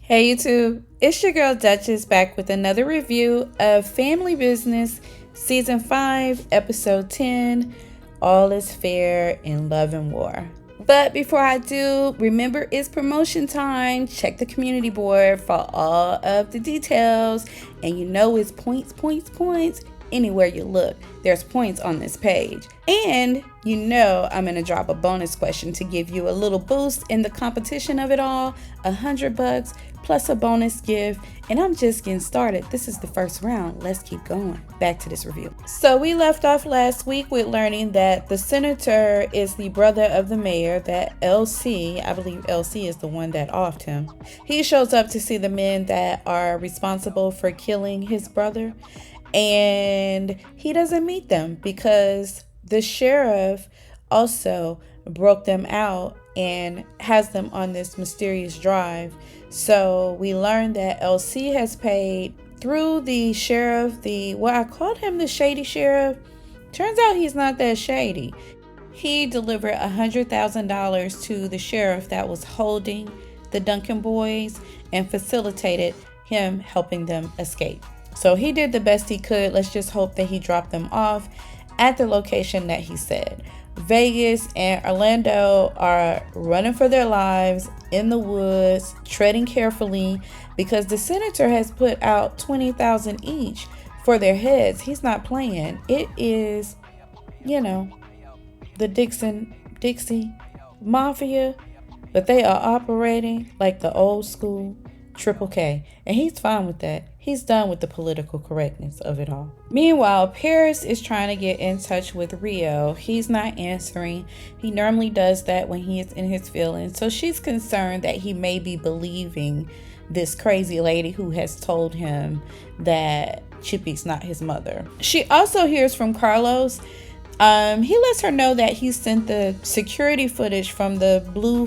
Hey YouTube, it's your girl Duchess back with another review of Family Business Season 5, Episode 10, All is Fair in Love and War. But before I do, remember it's promotion time. Check the community board for all of the details. And you know it's points, points, points. Anywhere you look, there's points on this page. And you know I'm going to drop a bonus question to give you a little boost in the competition of it all. $100 plus a bonus gift. And I'm just getting started. This is the first round. Let's keep going. Back to this review. So we left off last week with learning that the senator is the brother of the mayor, that LC, I believe LC is the one that offed him. He shows up to see the men that are responsible for killing his brother. And he doesn't meet them because the sheriff also broke them out and has them on this mysterious drive. So we learned that LC has paid through the sheriff, I called him the shady sheriff. Turns out he's not that shady. He delivered $100,000 to the sheriff that was holding the Duncan boys and facilitated him helping them escape. So he did the best he could. Let's just hope that he dropped them off at the location that he said. Vegas and Orlando are running for their lives in the woods, treading carefully because the senator has put out $20,000 each for their heads. He's not playing. It is, the Dixie Mafia, but they are operating like the old school Triple K, and he's fine with that. He's done with the political correctness of it all. Meanwhile, Paris is trying to get in touch with Rio. He's not answering. He normally does that when he is in his feelings. So she's concerned that he may be believing this crazy lady who has told him that Chippy's not his mother. She also hears from Carlos. He lets her know that he sent the security footage from the Blue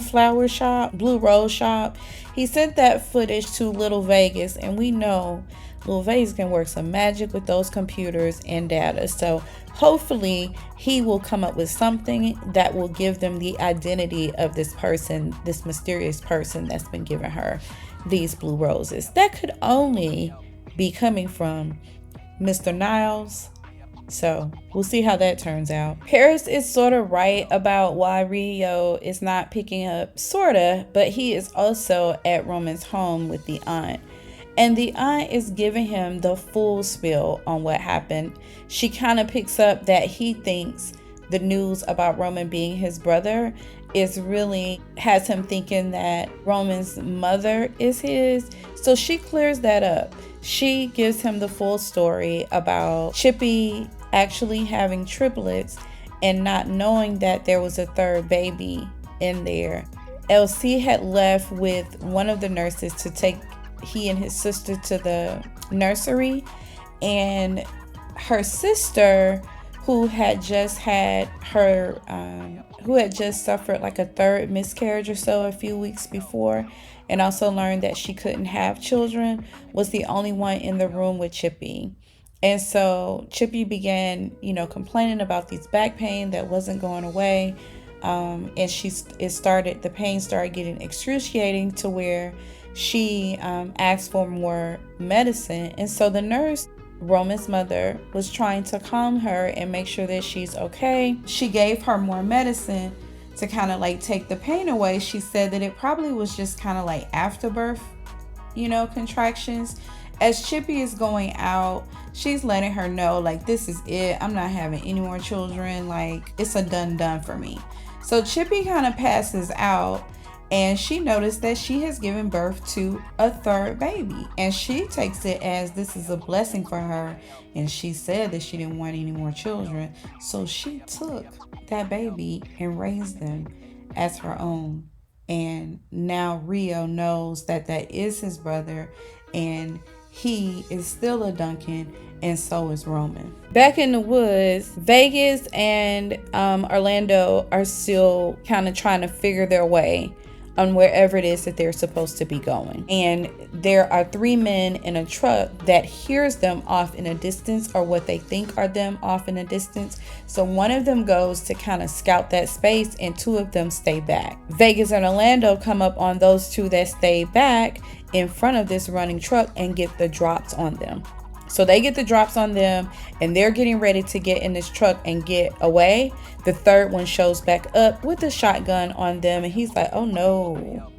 Rose shop. He sent that footage to Little Vegas, and we know Little Vegas can work some magic with those computers and data. So hopefully he will come up with something that will give them the identity of this person, this mysterious person that's been giving her these blue roses. That could only be coming from Mr. Niles. So we'll see how that turns out. Paris is sort of right about why Rio is not picking up, but he is also at Roman's home with the aunt. And the aunt is giving him the full spiel on what happened. She kind of picks up that he thinks the news about Roman being his brother has him thinking that Roman's mother is his. So she clears that up. She gives him the full story about Chippy actually having triplets and not knowing that there was a third baby in there. LC had left with one of the nurses to take he and his sister to the nursery, and her sister who had just suffered like a third miscarriage or so a few weeks before, and also learned that she couldn't have children, was the only one in the room with Chippy. And so Chippy began, complaining about these back pain that wasn't going away. And the pain started getting excruciating to where she asked for more medicine. And so the nurse, Roman's mother, was trying to calm her and make sure that she's okay. She gave her more medicine to kind of like take the pain away. She said that it probably was just kind of like afterbirth, contractions. As Chippy is going out, she's letting her know, like, this is it. I'm not having any more children. Like, it's a done for me. So Chippy kind of passes out, and she noticed that she has given birth to a third baby. And she takes it as this is a blessing for her. And she said that she didn't want any more children. So she took that baby and raised them as her own. And now Rio knows that that is his brother, and he is still a Duncan, and so is Roman. Back in the woods, Vegas and Orlando are still kind of trying to figure their way on wherever it is that they're supposed to be going. And there are 3 men in a truck that hears them off in a distance, or what they think are them off in a distance. So one of them goes to kind of scout that space, and 2 of them stay back. Vegas and Orlando come up on those 2 that stay back in front of this running truck and get the drops on them. So they get the drops on them, and they're getting ready to get in this truck and get away. The 3rd one shows back up with a shotgun on them, and he's like, oh no.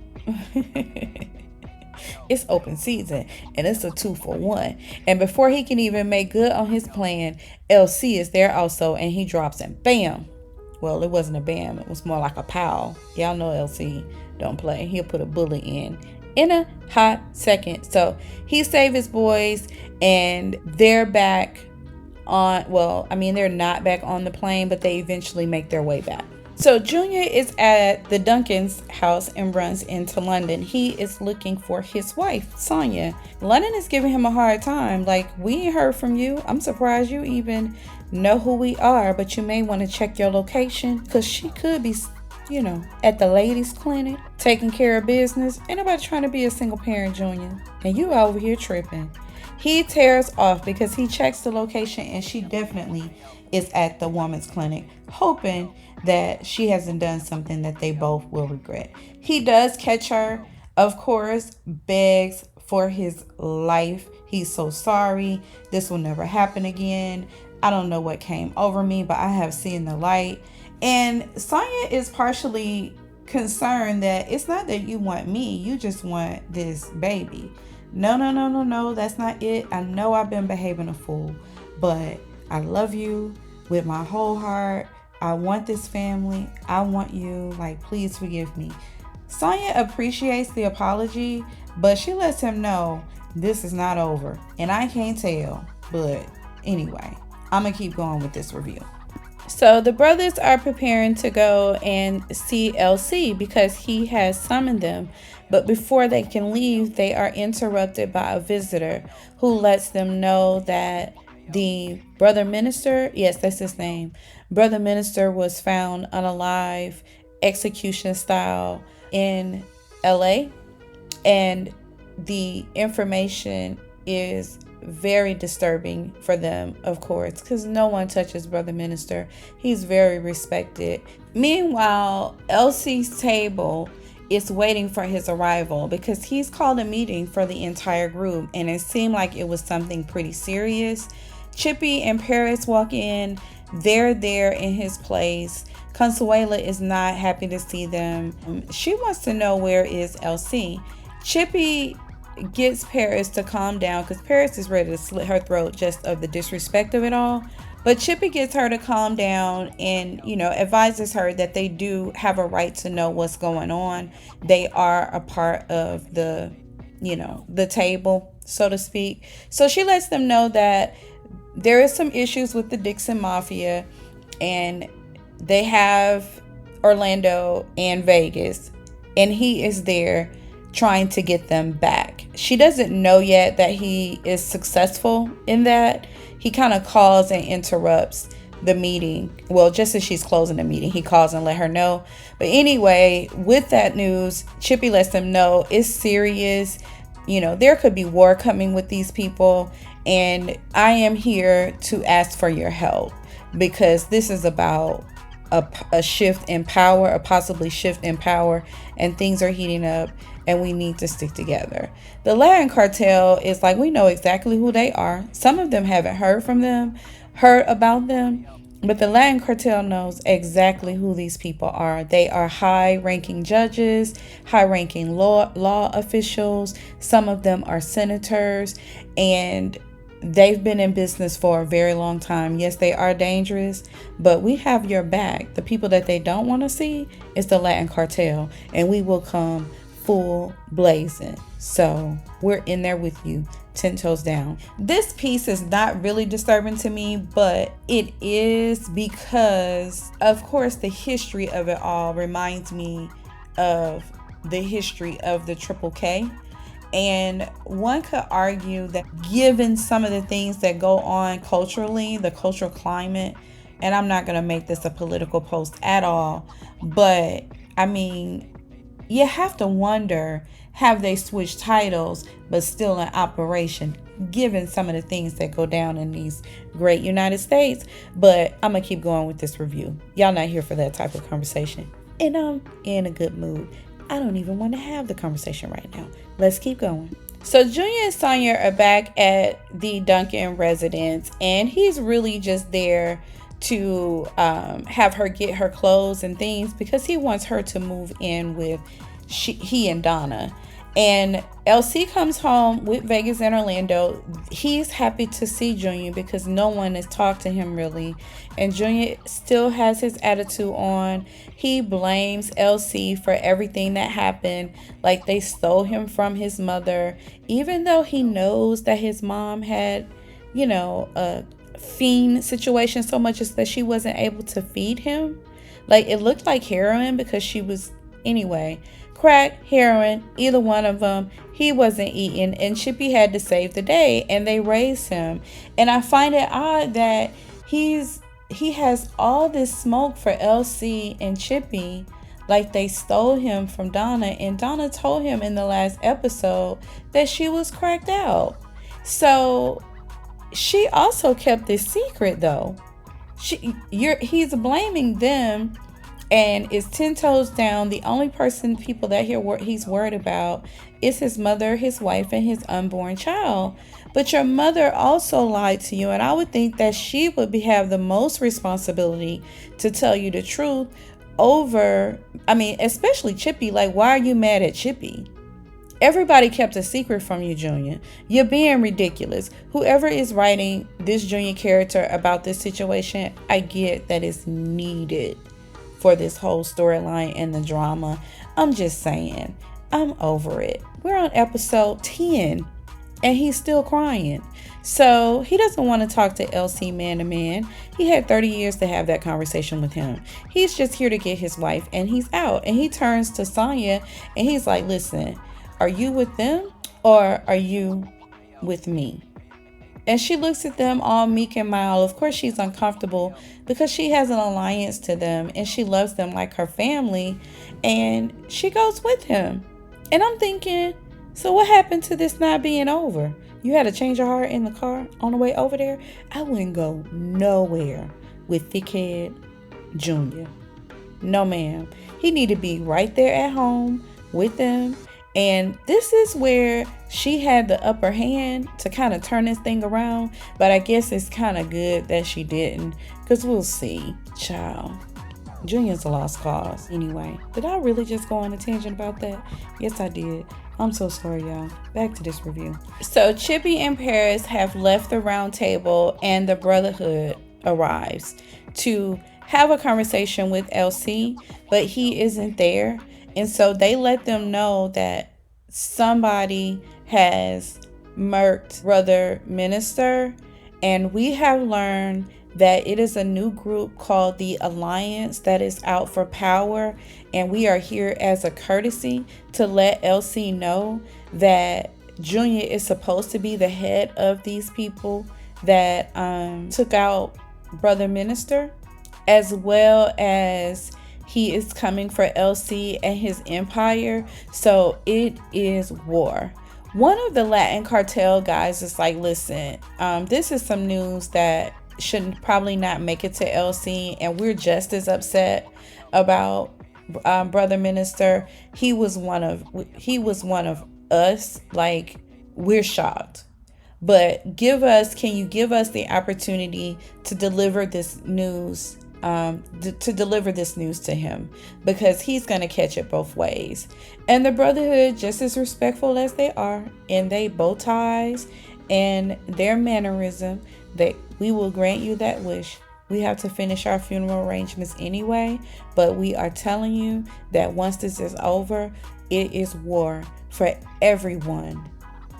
It's open season, and it's a 2-for-1. And before he can even make good on his plan, LC is there also, and he drops him. Bam. Well, it wasn't a bam. It was more like a pow. Y'all know LC don't play. He'll put a bullet in a hot second. So he saved his boys, and they're back on, well, I mean, they're not back on the plane, but they eventually make their way back. So Junior is at the Duncan's house and runs into London. He is looking for his wife, Sonia. London is giving him a hard time. Like, we ain't heard from you. I'm surprised you even know who we are, but you may want to check your location, because she could be, you know, at the ladies' clinic, taking care of business. Ain't nobody trying to be a single parent, Junior. And you over here tripping. He tears off because he checks the location, and she definitely is at the woman's clinic, hoping that she hasn't done something that they both will regret. He does catch her, of course, begs for his life. He's so sorry. This will never happen again. I don't know what came over me, but I have seen the light. And Sonia is partially concerned that it's not that you want me, you just want this baby. No, that's not it. I know I've been behaving a fool, but I love you with my whole heart. I want this family. I want you. Like, please forgive me. Sonia appreciates the apology, but she lets him know this is not over. And I can't tell, but anyway, I'm going to keep going with this review. So the brothers are preparing to go and see LC because he has summoned them. But before they can leave, they are interrupted by a visitor who lets them know that the brother minister, yes, that's his name, brother minister was found unalive, execution style, in LA. And the information is very disturbing for them, of course, because no one touches brother minister. He's very respected. Meanwhile, LC's table is waiting for his arrival because he's called a meeting for the entire group, and it seemed like it was something pretty serious. Chippy and Paris walk in. They're there in his place. Consuela is not happy to see them. She wants to know where is LC. Chippy gets Paris to calm down because Paris is ready to slit her throat just of the disrespect of it all. But Chippy gets her to calm down and, advises her that they do have a right to know what's going on. They are a part of the table, so to speak. So she lets them know that there is some issues with the Dixie Mafia, and they have Orlando and Vegas, and he is there trying to get them back. She doesn't know yet that he is successful in that. He kind of calls and interrupts the meeting. Well, just as she's closing the meeting, he calls and let her know. But anyway, with that news, Chippy lets them know it's serious. There could be war coming with these people, and I am here to ask for your help because this is about a shift in power, a possibly shift in power, and things are heating up, and we need to stick together. The Latin cartel is like, we know exactly who they are. Some of them haven't heard about them, but the Latin cartel knows exactly who these people are. They are high-ranking judges, high-ranking law officials. Some of them are senators, and they've been in business for a very long time. Yes, they are dangerous, but we have your back. The people that they don't want to see is the Latin cartel, and we will come full blazing. So we're in there with you, 10 toes down. This piece is not really disturbing to me, but it is because, of course, the history of it all reminds me of the history of the Triple K. And one could argue that given some of the things that go on culturally, the cultural climate, and I'm not going to make this a political post at all, but I mean, you have to wonder, have they switched titles but still in operation, given some of the things that go down in these great United States? But I'm going to keep going with this review. Y'all not here for that type of conversation. And I'm in a good mood. I don't even want to have the conversation right now. Let's keep going. So Junior and Sonya are back at the Duncan residence, and he's really just there to have her get her clothes and things because he wants her to move in with he and Donna. And LC comes home with Vegas and Orlando. He's happy to see Junior because no one has talked to him really. And Junior still has his attitude on. He blames LC for everything that happened. Like they stole him from his mother. Even though he knows that his mom had, a fiend situation so much as that she wasn't able to feed him. Like it looked like heroin because she was, anyway. Crack, heroin, either one of them, he wasn't eating, and Chippy had to save the day, and they raised him. And I find it odd that he has all this smoke for LC and Chippy, like they stole him from Donna, and Donna told him in the last episode that she was cracked out. So she also kept this secret though. He's blaming them. And is 10 toes down. The only people that he's worried about is his mother, his wife, and his unborn child. But your mother also lied to you, and I would think that she would have the most responsibility to tell you the truth especially Chippy. Like, why are you mad at Chippy? Everybody kept a secret from you, Junior. You're being ridiculous. Whoever is writing this Junior character about this situation, I get that it's needed for this whole storyline and the drama. I'm just saying, I'm over it. We're on episode 10 and he's still crying. So he doesn't want to talk to LC man to man. He had 30 years to have that conversation with him. He's just here to get his wife and he's out. And he turns to Sonya and he's like, listen, are you with them or are you with me? And she looks at them all meek and mild. Of course, she's uncomfortable because she has an alliance to them and she loves them like her family. And she goes with him. And I'm thinking, so what happened to this not being over? You had to change your heart in the car on the way over there? I wouldn't go nowhere with thickhead Junior. No, ma'am. He need to be right there at home with them. And this is where she had the upper hand to kind of turn this thing around. But I guess it's kind of good that she didn't. Because we'll see. Child. Junior's a lost cause. Anyway, did I really just go on a tangent about that? Yes, I did. I'm so sorry, y'all. Back to this review. So Chippy and Paris have left the round table and the Brotherhood arrives to have a conversation with LC. But he isn't there. And so they let them know that somebody has murked Brother Minister. And we have learned that it is a new group called the Alliance that is out for power. And we are here as a courtesy to let LC know that Junior is supposed to be the head of these people that took out Brother Minister, as well as he is coming for LC and his empire. So it is war. One of the Latin cartel guys is like, listen, this is some news that should probably not make it to LC. And we're just as upset about Brother Minister. He was one of us. Like, we're shocked. But can you give us the opportunity to deliver this news to deliver this news to him, because he's going to catch it both ways. And the Brotherhood, just as respectful as they are in their bow ties and their mannerism, that we will grant you that wish. We have to finish our funeral arrangements anyway, but we are telling you that once this is over, it is war for everyone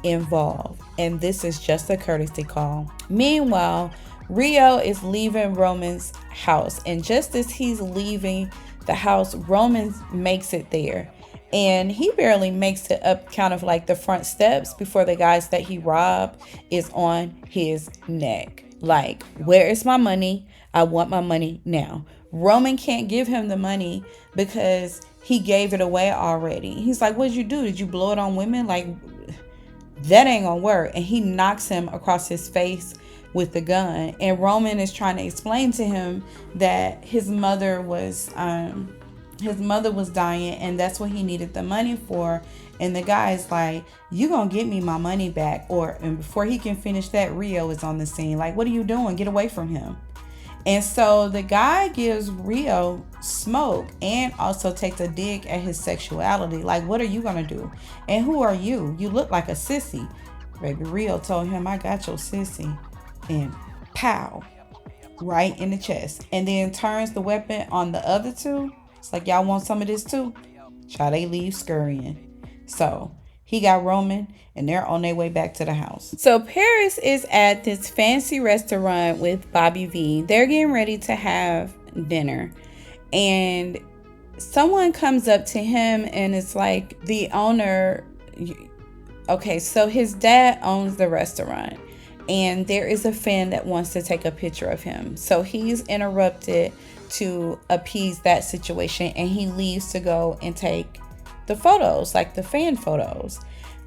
involved, and this is just a courtesy call. Meanwhile, Rio is leaving Roman's house, and just as he's leaving the house, Roman makes it there, and he barely makes it up kind of like the front steps before the guys that he robbed is on his neck. Like, where is my money? I want my money now. Roman can't give him the money because he gave it away already. He's like, what'd you do? Did you blow it on women? Like, that ain't gonna work. And he knocks him across his face with the gun. And Roman is trying to explain to him that his mother was dying, and that's what he needed the money for. And the guy is like, you gonna get me my money back. And before he can finish that, Rio is on the scene. Like, what are you doing? Get away from him. And so the guy gives Rio smoke and also takes a dig at his sexuality. Like, what are you gonna do? And who are you? You look like a sissy. Baby Rio told him, I got your sissy. And pow, right in the chest. And then turns the weapon on the other two. It's like, y'all want some of this too? Child, they leave scurrying. So he got Roman, and they're on their way back to the house. So Paris is at this fancy restaurant with Bobby V. They're getting ready to have dinner. And someone comes up to him, and it's like the owner. Okay, so his dad owns the restaurant. And there is a fan that wants to take a picture of him. So he's interrupted to appease that situation, and he leaves to go and take the photos, like the fan photos.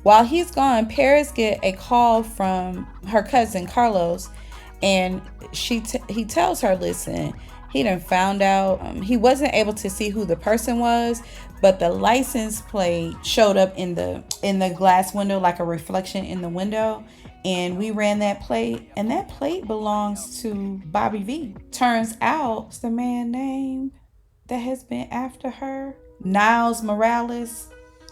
While he's gone, Paris get a call from her cousin Carlos, and he tells her, listen, he done found out he wasn't able to see who the person was, but the license plate showed up in the glass window, like a reflection in the window. And we ran that plate, and that plate belongs to Bobby V. Turns out it's the man name that has been after her. Niles Morales.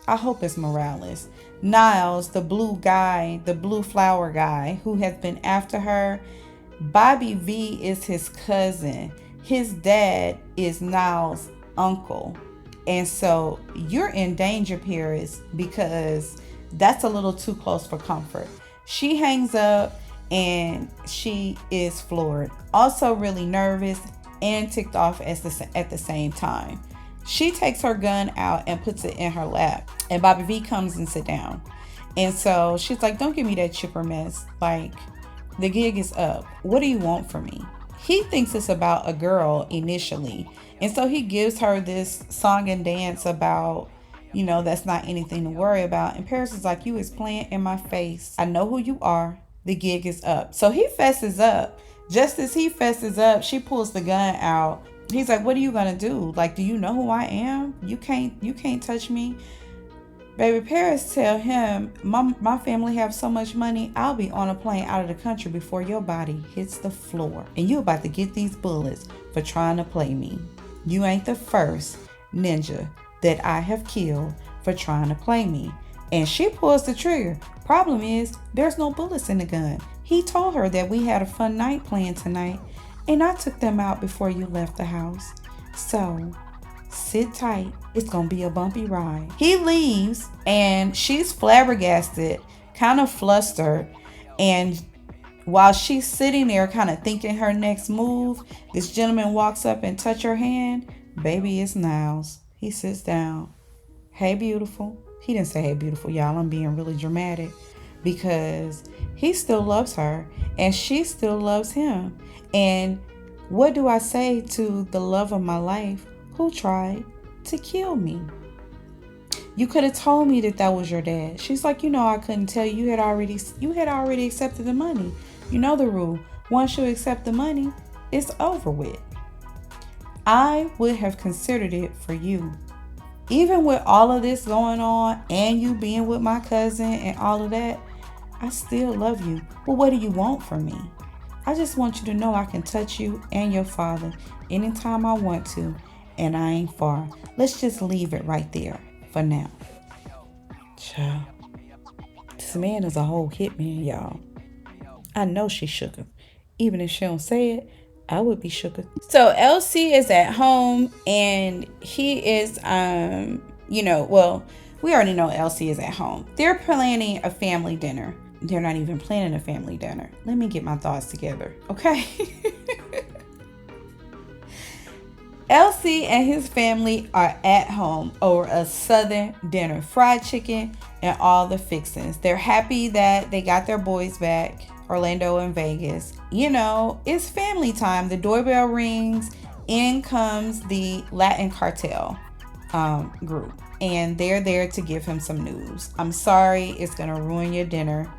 I hope it's Morales. Niles, the blue guy, the blue flower guy who has been after her. Bobby V is his cousin. His dad is Niles' uncle. And so you're in danger, Paris, because that's a little too close for comfort. She hangs up and she is floored. Also really nervous and ticked off at the same time. She takes her gun out and puts it in her lap. And Bobby V comes and sit down. And so she's like, don't give me that chipper mess. Like, the gig is up. What do you want from me? He thinks it's about a girl initially. And so he gives her this song and dance about, that's not anything to worry about. And Paris is like, you is playing in my face. I know who you are. The gig is up. So he fesses up. Just as he fesses up, she pulls the gun out. He's like, what are you going to do? Like, do you know who I am? You can't touch me. Baby, Paris tell him, my family have so much money, I'll be on a plane out of the country before your body hits the floor. And you about to get these bullets for trying to play me. You ain't the first ninja that I have killed for trying to play me. And she pulls the trigger. Problem is, there's no bullets in the gun. He told her that we had a fun night planned tonight, and I took them out before you left the house. So, sit tight. It's gonna be a bumpy ride. He leaves, and she's flabbergasted, kind of flustered. And while she's sitting there kind of thinking her next move, this gentleman walks up and touch her hand. Baby, it's Niles. He sits down. Hey, beautiful. He didn't say, hey, beautiful, y'all. I'm being really dramatic because he still loves her and she still loves him. And what do I say to the love of my life who tried to kill me? You could have told me that was your dad. She's like, I couldn't tell you. You had already accepted the money. You know the rule. Once you accept the money, it's over with. I would have considered it for you. Even with all of this going on and you being with my cousin and all of that, I still love you. Well, what do you want from me? I just want you to know I can touch you and your father anytime I want to, and I ain't far. Let's just leave it right there for now. Child, this man is a whole hitman, y'all. I know she shook him. Even if she don't say it, I would be shook. So LC is at home and he is, we already know LC is at home. They're planning a family dinner. They're not even planning a family dinner. Let me get my thoughts together, okay? LC and his family are at home over a Southern dinner, fried chicken and all the fixings. They're happy that they got their boys back, Orlando and Vegas. It's family time. The doorbell rings In comes the Latin cartel group, and they're there to give him some news. I'm sorry, it's gonna ruin your dinner,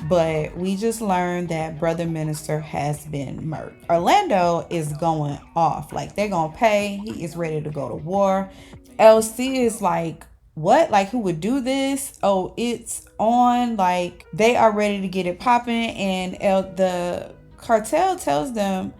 but we just learned that Brother Minister has been murdered. Orlando is going off. Like, they're gonna pay. He is ready to go to war. LC is like, what? Like, who would do this? Oh, it's on. Like, they are ready to get it popping. And the cartel tells them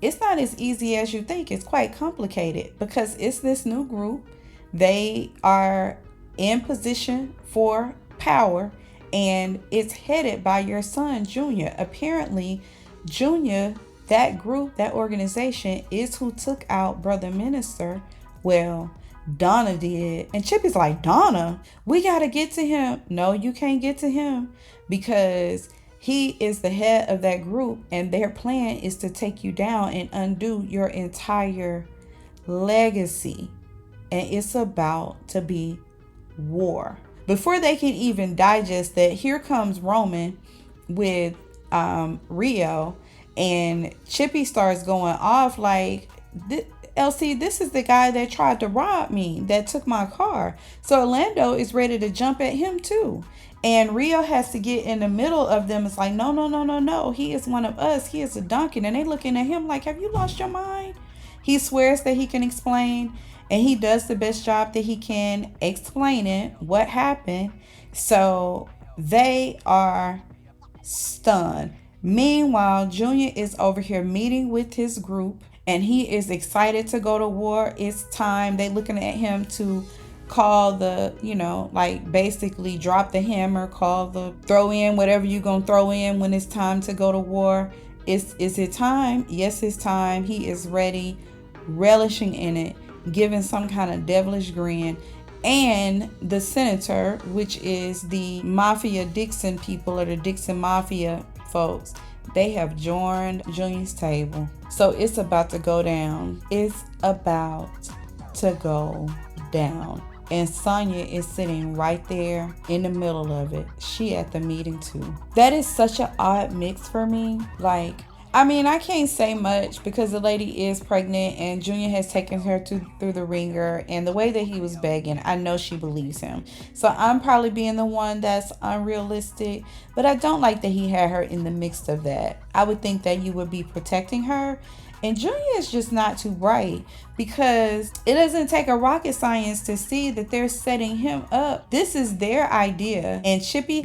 it's not as easy as you think. It's quite complicated because it's this new group. They are in position for power, and it's headed by your son, Junior. Apparently, Junior, that group, that organization, is who took out Brother Minister. Well, Donna did. And Chippy's like, Donna, we got to get to him. No, you can't get to him because he is the head of that group, and their plan is to take you down and undo your entire legacy. And it's about to be war. Before they can even digest that, here comes Roman with Rio, and Chippy starts going off like, LC, this is the guy that tried to rob me, that took my car. So Orlando is ready to jump at him too. And Rio has to get in the middle of them. It's like, no. He is one of us. He is a Duncan. And they looking at him like, have you lost your mind? He swears that he can explain. And he does the best job that he can explaining what happened. So they are stunned. Meanwhile, Junior is over here meeting with his group, and he is excited to go to war. It's time. They looking at him to call the, like basically drop the hammer, throw in whatever you're going to throw in when it's time to go to war. Is it time? Yes, it's time. He is ready, relishing in it, giving some kind of devilish grin. And the senator, which is the Mafia Dixon people, or the Dixon Mafia folks, they have joined Junior's table. So it's about to go down. It's about to go down. And Sonya is sitting right there in the middle of it. She at the meeting too. That is such an odd mix for me. Like, I can't say much because the lady is pregnant and Junior has taken her through the ringer, and the way that he was begging, I know she believes him. So I'm probably being the one that's unrealistic, but I don't like that he had her in the mix of that. I would think that you would be protecting her. And Junior is just not too bright, because it doesn't take a rocket science to see that they're setting him up. This is their idea. And Chippy,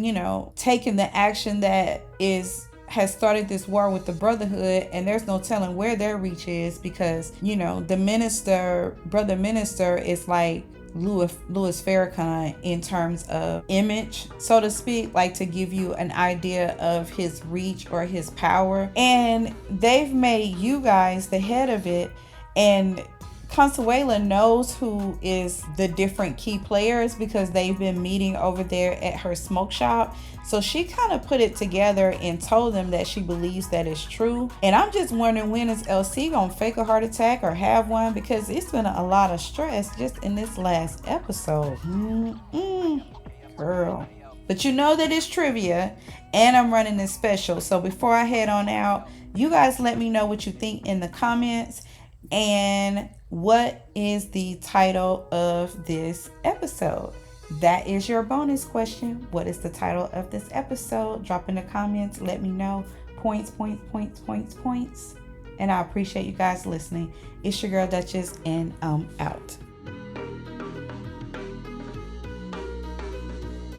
taking the action that has started this war with the Brotherhood, and there's no telling where their reach is, because the Brother Minister is like Louis Farrakhan in terms of image, so to speak, like to give you an idea of his reach or his power. And they've made you guys the head of it, and Consuela knows who is the different key players because they've been meeting over there at her smoke shop. So she kind of put it together and told them that she believes that it's true. And I'm just wondering, when is LC gonna fake a heart attack or have one? Because it's been a lot of stress just in this last episode. Girl. But you know that it's trivia, and I'm running this special. So before I head on out, you guys let me know what you think in the comments. And what is the title of this episode? That is your bonus question. What is the title of this episode? Drop in the comments. Let me know. Points. And I appreciate you guys listening. It's your girl Duchess, and I'm out.